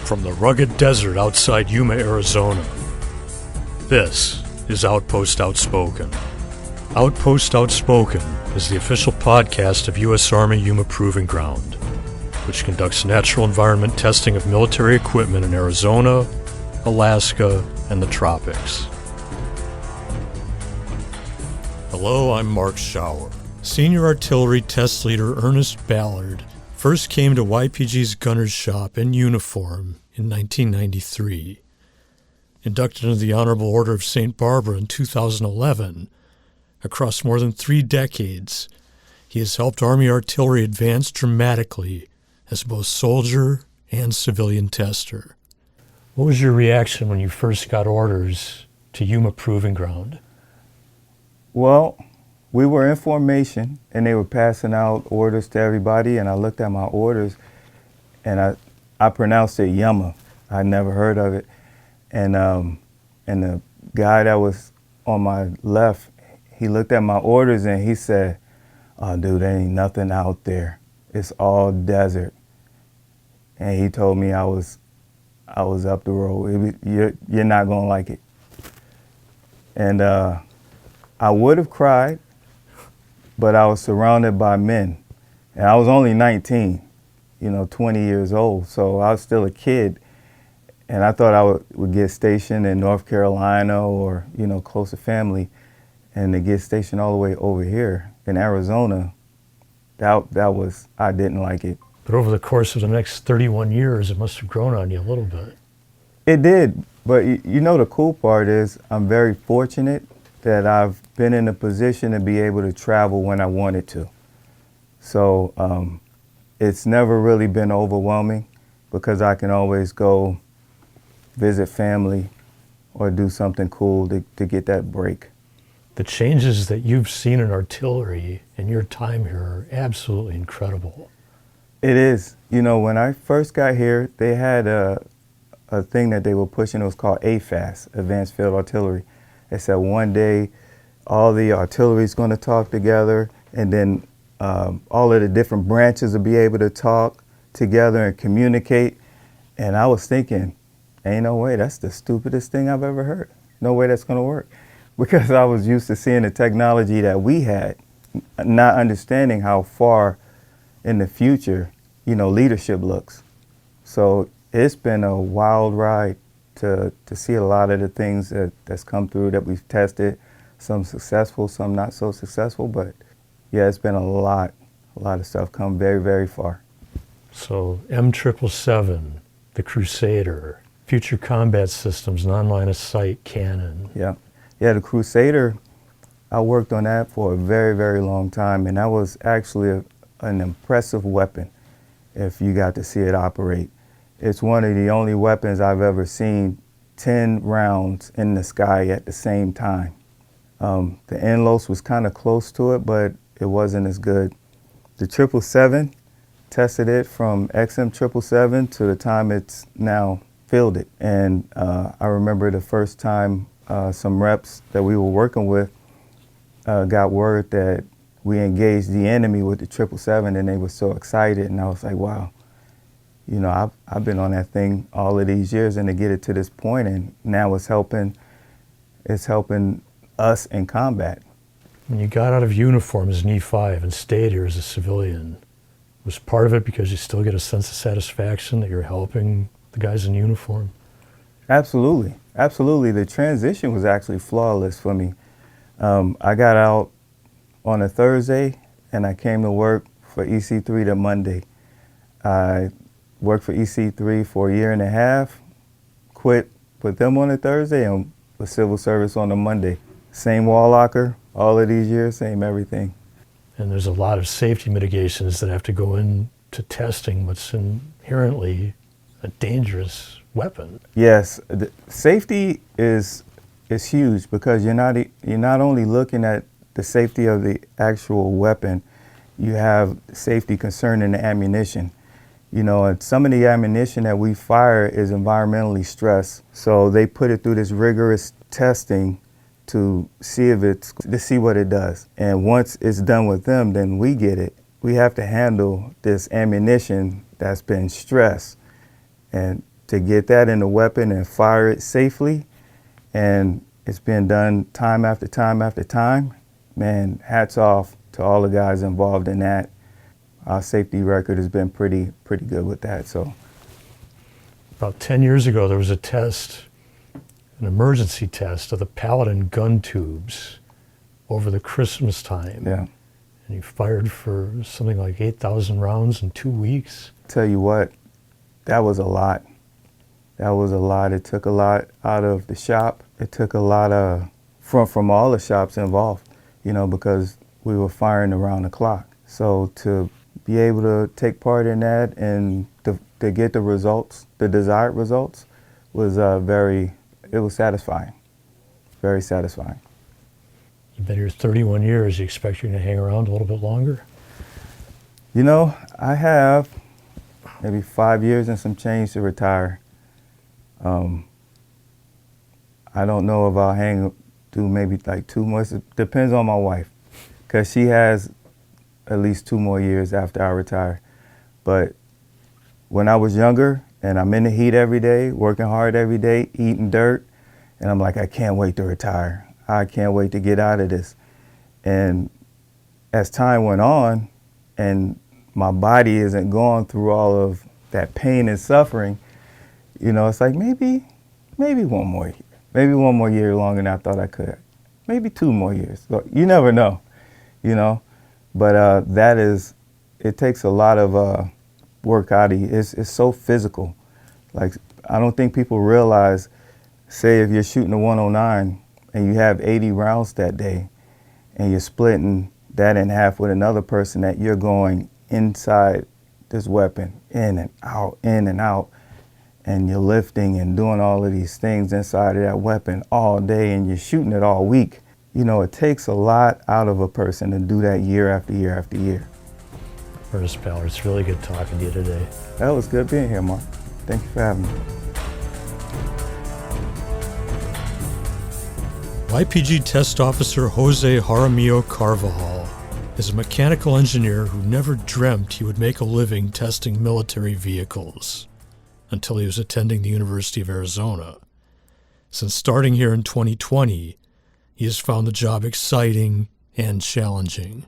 from the rugged desert outside Yuma, Arizona. This is Outpost Outspoken. Outpost Outspoken is the official podcast of U.S. Army Yuma Proving Ground, which conducts natural environment testing of military equipment in Arizona, Alaska, and the tropics. Hello, I'm Mark Schauer. Senior Artillery Test Leader Ernest Ballard first came to YPG's gunner's shop in uniform in 1993. Inducted into the Honorable Order of St. Barbara in 2011, across more than 3 decades, he has helped Army artillery advance dramatically as both soldier and civilian tester. What was your reaction when you first got orders to Yuma Proving Ground? Well, we were in formation and they were passing out orders to everybody, and I looked at my orders and I pronounced it Yuma. I never heard of it. And the guy that was on my left, he looked at my orders and he said, "Oh, dude, there ain't nothing out there. It's all desert." And he told me I was up the road. You're not gonna like it. And I would have cried, but I was surrounded by men. And I was only 19, 20 years old. So I was still a kid. And I thought I would get stationed in North Carolina or, close to family. And to get stationed all the way over here in Arizona, I didn't like it. But over the course of the next 31 years, it must have grown on you a little bit. It did. But the cool part is I'm very fortunate that I've been in a position to be able to travel when I wanted to. So it's never really been overwhelming because I can always go visit family or do something cool to get that break. The changes that you've seen in artillery in your time here are absolutely incredible. It is. When I first got here, they had a thing that they were pushing. It was called AFAS, Advanced Field Artillery. They said one day all the artillery is going to talk together, and then all of the different branches will be able to talk together and communicate. And I was thinking, ain't no way, that's the stupidest thing I've ever heard. No way that's going to work. Because I was used to seeing the technology that we had, not understanding how far in the future, leadership looks. So it's been a wild ride to see a lot of the things that's come through that we've tested, some successful, some not so successful, but yeah, it's been a lot of stuff come very, very far. So M777, the Crusader, Future Combat Systems, non-line of sight cannon. Yeah, the Crusader, I worked on that for a very, very long time, and that was actually an impressive weapon if you got to see it operate. It's one of the only weapons I've ever seen 10 rounds in the sky at the same time. The NLOS was kind of close to it, but it wasn't as good. The 777, tested it from XM777 to the time it's now fielded. And I remember the first time some reps that we were working with got word that we engaged the enemy with the 777, and they were so excited. And I was like, wow. I've been on that thing all of these years, and to get it to this point, and now it's helping us in combat. When you got out of uniform as an E5 and stayed here as a civilian, was part of it because you still get a sense of satisfaction that you're helping the guys in uniform? Absolutely. The transition was actually flawless for me. I got out on a Thursday, and I came to work for EC3 the Monday. I worked for EC3 for a year and a half, quit with them on a Thursday, and was civil service on a Monday. Same wall locker, all of these years, same everything. And there's a lot of safety mitigations that have to go into testing what's inherently a dangerous weapon. Yes, safety is huge because you're not only looking at the safety of the actual weapon, you have safety concerning the ammunition. And some of the ammunition that we fire is environmentally stressed. So they put it through this rigorous testing to see what it does. And once it's done with them, then we get it. We have to handle this ammunition that's been stressed. And to get that in the weapon and fire it safely, and it's been done time after time after time, man, hats off to all the guys involved in that. Our safety record has been pretty good with that. So About 10 years ago, there was a test, an emergency test of the Paladin gun tubes over the Christmas time. yeah, And you fired for something like 8,000 rounds in 2 weeks. tell you what, that was a lot. That was a lot. It took a lot out of the shop. It took a lot from all the shops involved, you know, because we were firing around the clock. So to be able to take part in that and to get the results, the desired results, was it was satisfying, very satisfying. You've been here 31 years. You expect you're going to hang around a little bit longer? You know, I have maybe 5 years and some change to retire. I don't know if I'll hang through maybe like 2 months. It depends on my wife, because she has at least 2 more years after I retire. But when I was younger and I'm in the heat every day, working hard every day, eating dirt, and I'm like, I can't wait to retire. I can't wait to get out of this. And as time went on and my body isn't going through all of that pain and suffering, you know, it's like maybe 1 more year. Maybe 1 more year longer than I thought I could. Maybe 2 more years. So you never know, you know. But it takes a lot of work out of you. It's so physical. Like, I don't think people realize, say if you're shooting a 109 and you have 80 rounds that day and you're splitting that in half with another person, that you're going inside this weapon, in and out, and you're lifting and doing all of these things inside of that weapon all day, and you're shooting it all week. You know, it takes a lot out of a person to do that year after year after year. Ernest Ballard, it's really good talking to you today. That was good being here, Mark. Thank you for having me. YPG Test Officer Jose Jaramillo Carvajal is a mechanical engineer who never dreamt he would make a living testing military vehicles until he was attending the University of Arizona. Since starting here in 2020, he has found the job exciting and challenging.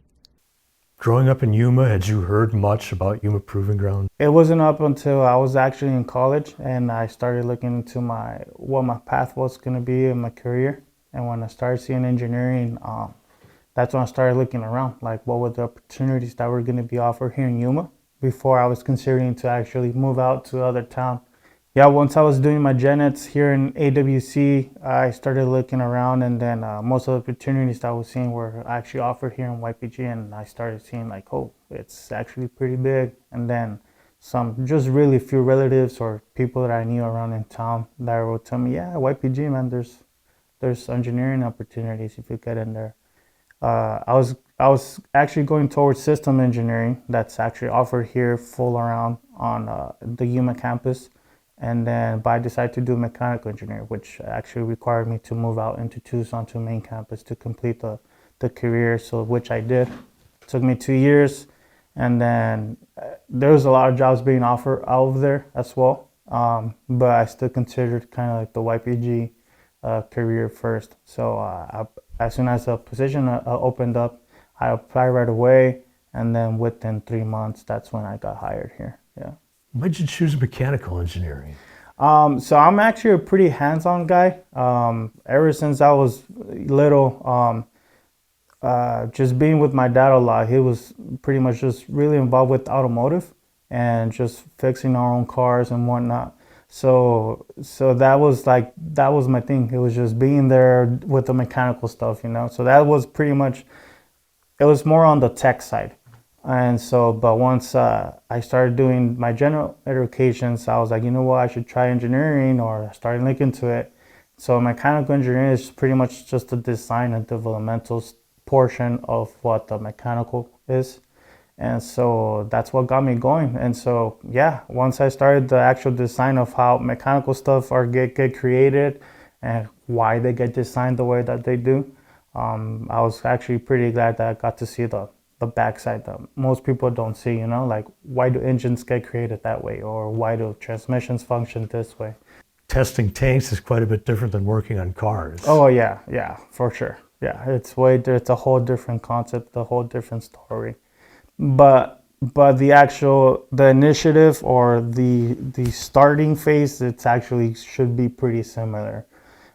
Growing up in Yuma, had you heard much about Yuma Proving Ground? It wasn't up until I was actually in college and I started looking into what my path was going to be in my career. And when I started seeing engineering, that's when I started looking around, like what were the opportunities that were going to be offered here in Yuma before I was considering to actually move out to other town. Yeah, once I was doing my gen eds here in AWC, I started looking around, and then most of the opportunities that I was seeing were actually offered here in YPG, and I started seeing like, oh, it's actually pretty big. And then just really few relatives or people that I knew around in town that would tell me, yeah, YPG, man, there's engineering opportunities if you get in there. I was actually going towards system engineering that's actually offered here full around on the Yuma campus. And then, but I decided to do mechanical engineering, which actually required me to move out into Tucson to main campus to complete the career, so which I did. It took me 2 years, and then there was a lot of jobs being offered out of there as well. But I still considered kind of like the YPG career first. So as soon as the position opened up, I applied right away, and then within 3 months, that's when I got hired here. Yeah. Why did you choose mechanical engineering? So I'm actually a pretty hands-on guy. Ever since I was little, just being with my dad a lot, he was pretty much just really involved with automotive and just fixing our own cars and whatnot. So that was my thing. It was just being there with the mechanical stuff, you know. So that was pretty much, it was more on the tech side. And so, but once I started doing my general educations, I was like, you know what, I should try engineering, or I started looking into it. So mechanical engineering is pretty much just the design and developmental portion of what the mechanical is. And so that's what got me going. And so, yeah, once I started the actual design of how mechanical stuff get created and why they get designed the way that they do, I was actually pretty glad that I got to see the the backside that most people don't see, you know, like why do engines get created that way, or why do transmissions function this way? Testing tanks is quite a bit different than working on cars. Oh yeah, for sure. Yeah, it's a whole different concept, a whole different story. But the initiative or the starting phase, it's actually should be pretty similar.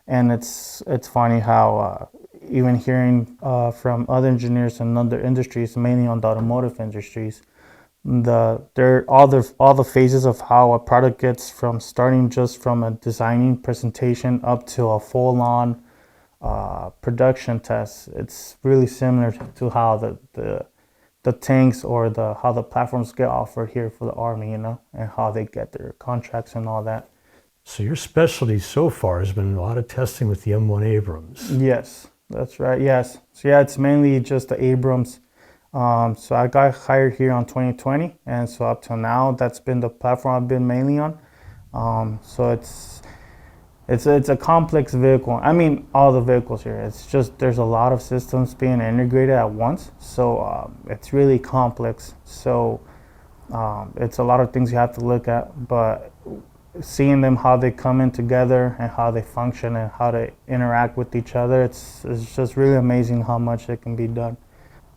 And it's funny how even hearing from other engineers in other industries, mainly on the automotive industries, all the phases of how a product gets from starting just from a designing presentation up to a full-on production test. It's really similar to how the tanks or how the platforms get offered here for the Army, you know, and how they get their contracts and all that. So your specialty so far has been a lot of testing with the M1 Abrams. Yes, that's right. Yes. So yeah, it's mainly just the Abrams. So I got hired here on 2020, and so up till now, that's been the platform I've been mainly on. So it's a complex vehicle. I mean, all the vehicles here. It's just there's a lot of systems being integrated at once. So it's really complex. So it's a lot of things you have to look at, but seeing them, how they come in together and how they function and how they interact with each other, it's just really amazing how much it can be done.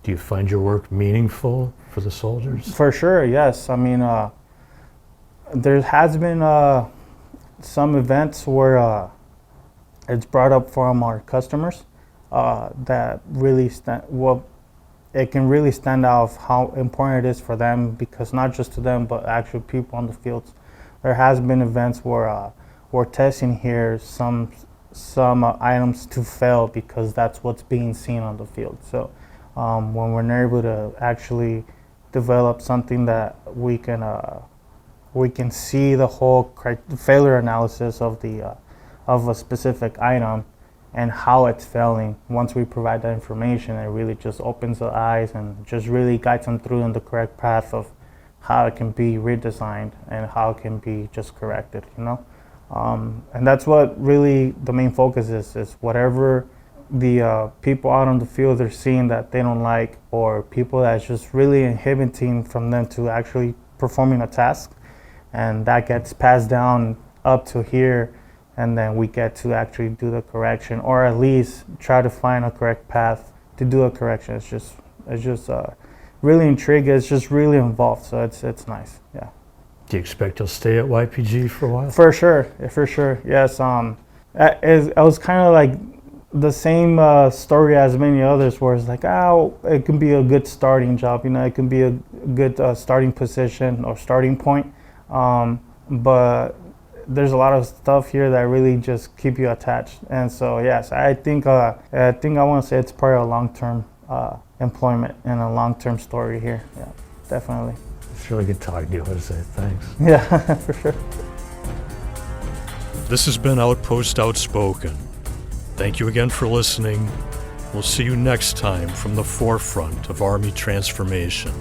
Do you find your work meaningful for the soldiers? For sure, yes. I mean, there has been some events where it's brought up from our customers that really it can really stand out of how important it is for them, because not just to them, but actual people on the fields. There has been events where we're testing here some items to fail because that's what's being seen on the field. So when we're able to actually develop something that we can see the whole failure analysis of a specific item and how it's failing. Once we provide that information, it really just opens the eyes and just really guides them through in the correct path of how it can be redesigned and how it can be just corrected, you know? And that's what really the main focus is whatever the people out on the field are seeing that they don't like, or people that's just really inhibiting from them to actually performing a task, and that gets passed down up to here, and then we get to actually do the correction, or at least try to find a correct path to do a correction. It's just really intriguing. It's just really involved, so it's nice. Yeah. Do you expect you'll stay at YPG for a while? For sure, yes. It was kind of like the same story as many others, where it's like, it can be a good starting job, you know, it can be a good starting position or starting point, but there's a lot of stuff here that really just keep you attached. And so yes, I think I want to say it's probably a long-term employment and a long-term story here. Yeah, definitely. It's really good talking to you. I want to say thanks. Yeah, for sure. This has been Outpost Outspoken. Thank you again for listening. We'll see you next time from the forefront of Army transformation.